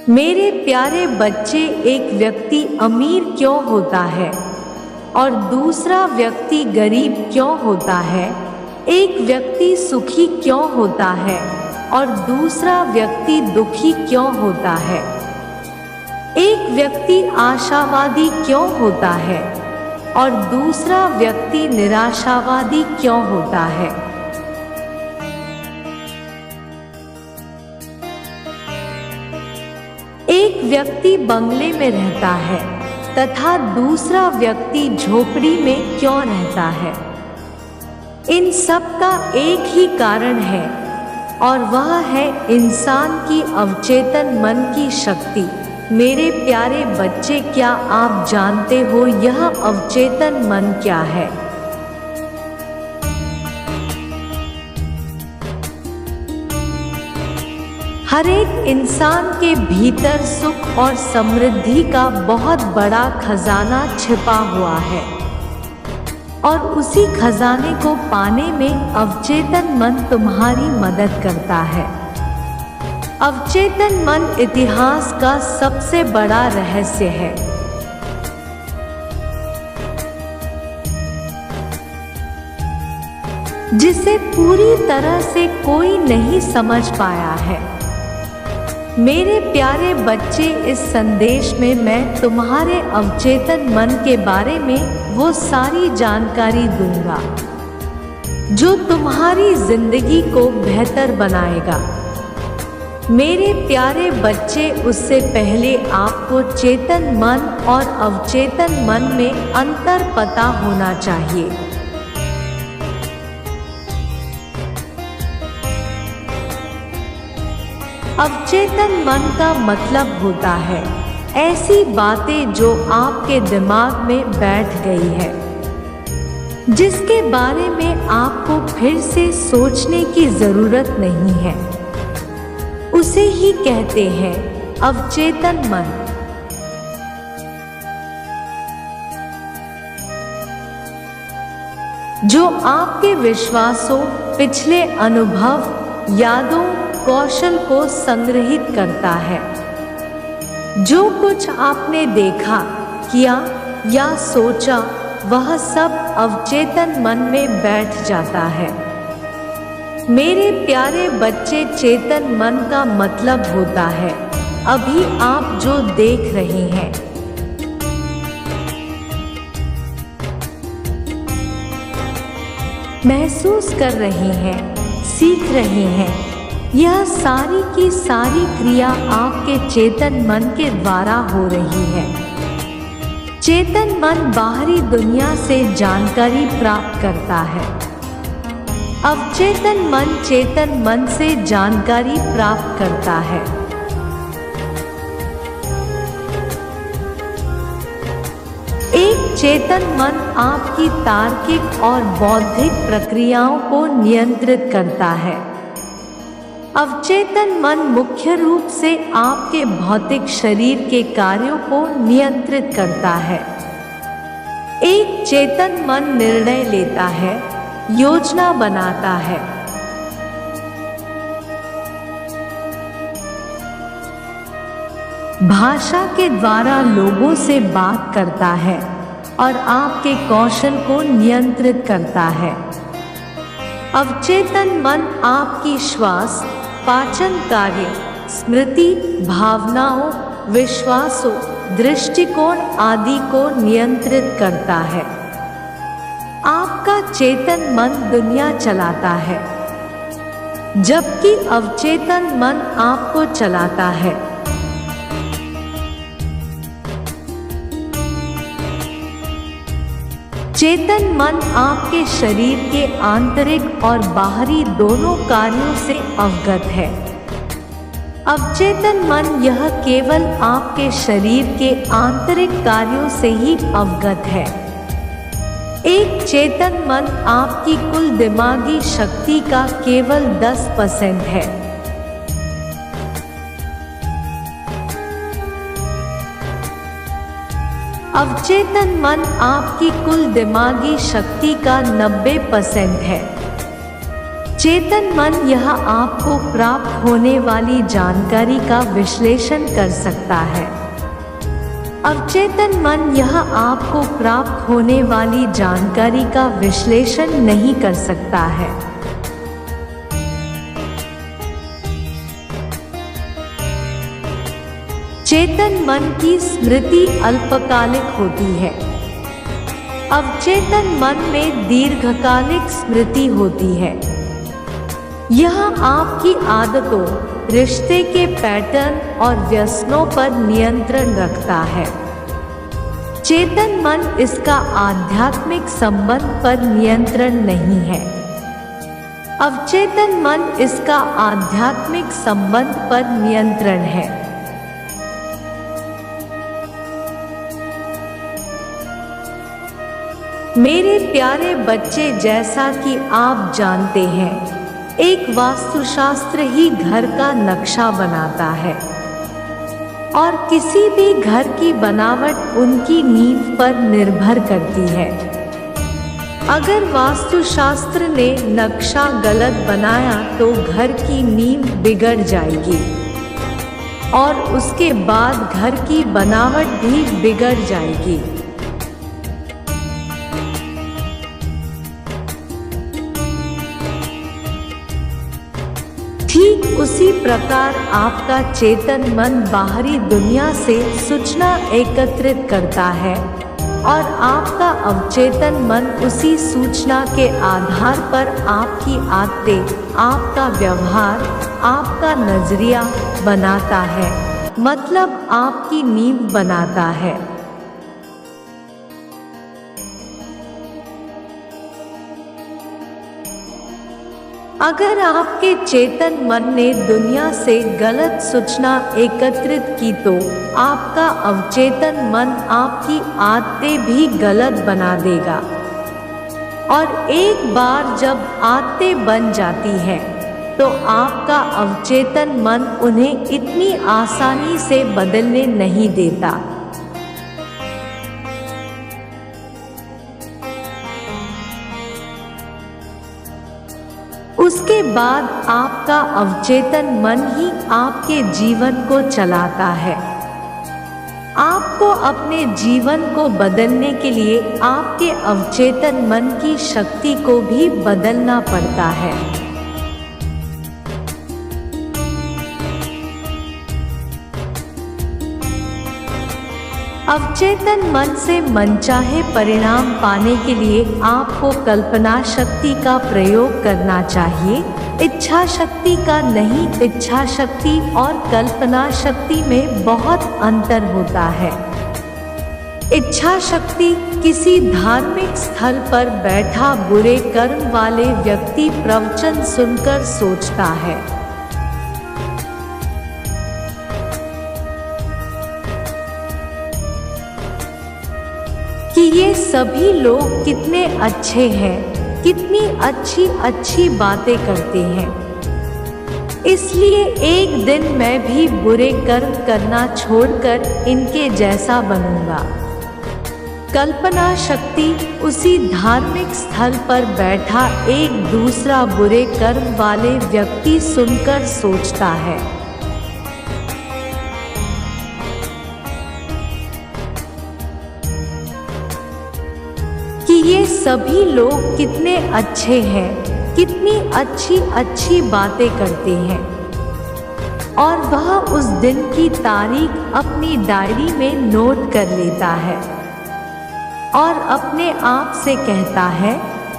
मेरे प्यारे बच्चे, एक व्यक्ति अमीर क्यों होता है और दूसरा व्यक्ति गरीब क्यों होता है? एक व्यक्ति सुखी क्यों होता है और दूसरा व्यक्ति दुखी क्यों होता है? एक व्यक्ति आशावादी क्यों होता है और दूसरा व्यक्ति निराशावादी क्यों होता है? एक व्यक्ति बंगले में रहता है तथा दूसरा व्यक्ति झोपड़ी में क्यों रहता है? इन सब का एक ही कारण है और वह है इंसान की अवचेतन मन की शक्ति। मेरे प्यारे बच्चे, क्या आप जानते हो यह अवचेतन मन क्या है? हर एक इंसान के भीतर सुख और समृद्धि का बहुत बड़ा खजाना छिपा हुआ है और उसी खजाने को पाने में अवचेतन मन तुम्हारी मदद करता है। अवचेतन मन इतिहास का सबसे बड़ा रहस्य है। जिसे पूरी तरह से कोई नहीं समझ पाया है। मेरे प्यारे बच्चे, इस संदेश में मैं तुम्हारे अवचेतन मन के बारे में वो सारी जानकारी दूंगा जो तुम्हारी जिंदगी को बेहतर बनाएगा। मेरे प्यारे बच्चे, उससे पहले आपको चेतन मन और अवचेतन मन में अंतर पता होना चाहिए। अवचेतन मन का मतलब होता है ऐसी बातें जो आपके दिमाग में बैठ गई है, जिसके बारे में आपको फिर से सोचने की जरूरत नहीं है। उसे ही कहते हैं अवचेतन मन। जो आपके विश्वासों, पिछले अनुभव, यादों, कौशल को संग्रहित करता है। जो कुछ आपने देखा, किया या सोचा, वह सब अवचेतन मन में बैठ जाता है। मेरे प्यारे बच्चे, चेतन मन का मतलब होता है अभी आप जो देख रहे हैं, महसूस कर रहे हैं, सीख रहे हैं, यह सारी की सारी क्रिया आपके चेतन मन के द्वारा हो रही है। चेतन मन बाहरी दुनिया से जानकारी प्राप्त करता है। अवचेतन मन चेतन मन से जानकारी प्राप्त करता है। एक चेतन मन आपकी तार्किक और बौद्धिक प्रक्रियाओं को नियंत्रित करता है। अवचेतन मन मुख्य रूप से आपके भौतिक शरीर के कार्यों को नियंत्रित करता है। एक चेतन मन निर्णय लेता है, योजना बनाता है, भाषा के द्वारा लोगों से बात करता है और आपके कौशल को नियंत्रित करता है। अवचेतन मन आपकी श्वास, पाचन कार्य, स्मृति, भावनाओं, विश्वासों, दृष्टिकोण आदि को नियंत्रित करता है। आपका चेतन मन दुनिया चलाता है, जबकि अवचेतन मन आपको चलाता है। चेतन मन आपके शरीर के आंतरिक और बाहरी दोनों कार्यों से अवगत है। अवचेतन मन यह केवल आपके शरीर के आंतरिक कार्यों से ही अवगत है। एक चेतन मन आपकी कुल दिमागी शक्ति का केवल 10% है। अवचेतन मन आपकी कुल दिमागी शक्ति का 90% है। चेतन मन यह आपको प्राप्त होने वाली जानकारी का विश्लेषण कर सकता है। अवचेतन मन यह आपको प्राप्त होने वाली जानकारी का विश्लेषण नहीं कर सकता है। चेतन मन की स्मृति अल्पकालिक होती है। अवचेतन मन में दीर्घकालिक स्मृति होती है। यह आपकी आदतों, रिश्ते के पैटर्न और व्यसनों पर नियंत्रण रखता है। चेतन मन इसका आध्यात्मिक संबंध पर नियंत्रण नहीं है। अवचेतन मन इसका आध्यात्मिक संबंध पर नियंत्रण है। मेरे प्यारे बच्चे, जैसा कि आप जानते हैं, एक वास्तुशास्त्र ही घर का नक्शा बनाता है और किसी भी घर की बनावट उनकी नींव पर निर्भर करती है। अगर वास्तुशास्त्र ने नक्शा गलत बनाया तो घर की नींव बिगड़ जाएगी और उसके बाद घर की बनावट भी बिगड़ जाएगी। ठीक उसी प्रकार आपका चेतन मन बाहरी दुनिया से सूचना एकत्रित करता है और आपका अवचेतन मन उसी सूचना के आधार पर आपकी आदतें, आपका व्यवहार, आपका नजरिया बनाता है, मतलब आपकी नींव बनाता है। अगर आपके चेतन मन ने दुनिया से गलत सूचना एकत्रित की तो आपका अवचेतन मन आपकी आदतें भी गलत बना देगा। और एक बार जब आदतें बन जाती हैं तो आपका अवचेतन मन उन्हें इतनी आसानी से बदलने नहीं देता। उसके बाद आपका अवचेतन मन ही आपके जीवन को चलाता है। आपको अपने जीवन को बदलने के लिए आपके अवचेतन मन की शक्ति को भी बदलना पड़ता है। अवचेतन मन से मनचाहे परिणाम पाने के लिए आपको कल्पना शक्ति का प्रयोग करना चाहिए, इच्छा शक्ति का नहीं। इच्छा शक्ति और कल्पना शक्ति में बहुत अंतर होता है। इच्छा शक्ति किसी धार्मिक स्थल पर बैठा बुरे कर्म वाले व्यक्ति प्रवचन सुनकर सोचता है कि ये सभी लोग कितने अच्छे हैं, कितनी अच्छी अच्छी बातें करते हैं, इसलिए एक दिन मैं भी बुरे कर्म करना छोड़कर इनके जैसा बनूंगा। कल्पना शक्ति उसी धार्मिक स्थल पर बैठा एक दूसरा बुरे कर्म वाले व्यक्ति सुनकर सोचता है कि ये सभी लोग कितने अच्छे हैं, कितनी अच्छी अच्छी बातें करते हैं, और वह उस दिन की तारीख अपनी डायरी में नोट कर लेता है और अपने आप से कहता है,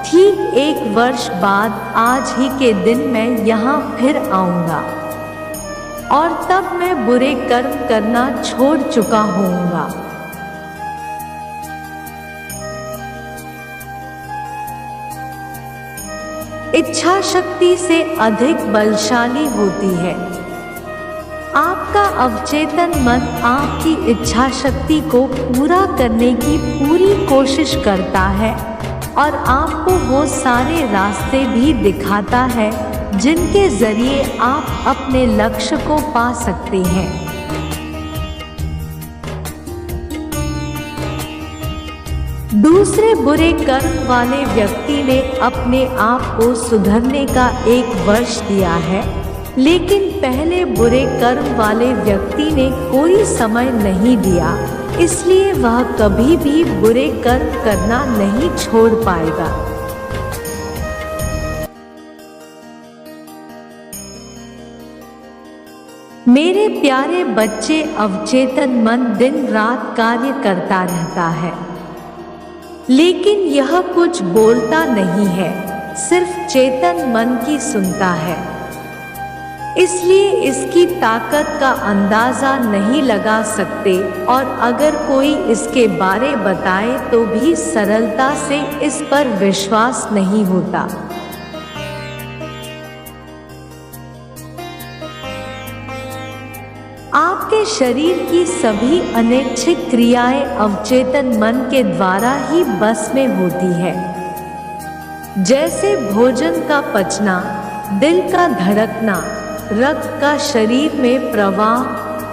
ठीक 1 वर्ष बाद आज ही के दिन मैं यहाँ फिर आऊँगा और तब मैं बुरे कर्म करना छोड़ चुका होऊंगा। इच्छा शक्ति से अधिक बलशाली होती है। आपका अवचेतन मन आपकी इच्छा शक्ति को पूरा करने की पूरी कोशिश करता है और आपको वो सारे रास्ते भी दिखाता है जिनके जरिए आप अपने लक्ष्य को पा सकते हैं। दूसरे बुरे कर्म वाले व्यक्ति ने अपने आप को सुधरने का 1 वर्ष दिया है, लेकिन पहले बुरे कर्म वाले व्यक्ति ने कोई समय नहीं दिया, इसलिए वह कभी भी बुरे कर्म करना नहीं छोड़ पाएगा। मेरे प्यारे बच्चे, अवचेतन मन दिन रात कार्य करता रहता है, लेकिन यह कुछ बोलता नहीं है, सिर्फ चेतन मन की सुनता है। इसलिए इसकी ताकत का अंदाजा नहीं लगा सकते, और अगर कोई इसके बारे बताए तो भी सरलता से इस पर विश्वास नहीं होता। आपके शरीर की सभी अनैच्छिक क्रियाएं अवचेतन मन के द्वारा ही बस में होती है, जैसे भोजन का पचना, दिल का धड़कना, रक्त का शरीर में प्रवाह,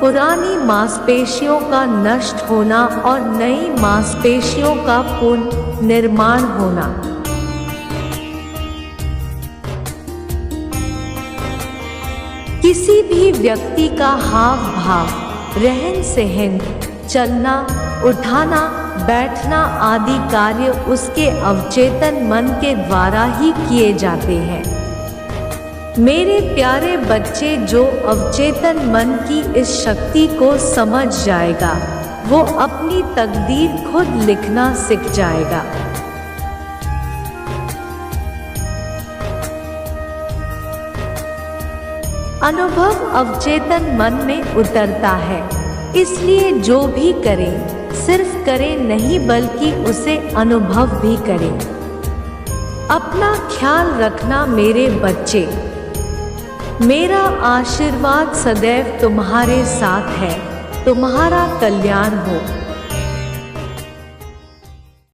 पुरानी मांसपेशियों का नष्ट होना और नई मांसपेशियों का पुनर्निर्माण होना। किसी भी व्यक्ति का हाव भाव, रहन सहन, चलना, उठाना, बैठना आदि कार्य उसके अवचेतन मन के द्वारा ही किए जाते हैं। मेरे प्यारे बच्चे, जो अवचेतन मन की इस शक्ति को समझ जाएगा, वो अपनी तकदीर खुद लिखना सीख जाएगा। अनुभव अवचेतन मन में उतरता है, इसलिए जो भी करें सिर्फ करें नहीं बल्कि उसे अनुभव भी करें। अपना ख्याल रखना मेरे बच्चे। मेरा आशीर्वाद सदैव तुम्हारे साथ है। तुम्हारा कल्याण हो।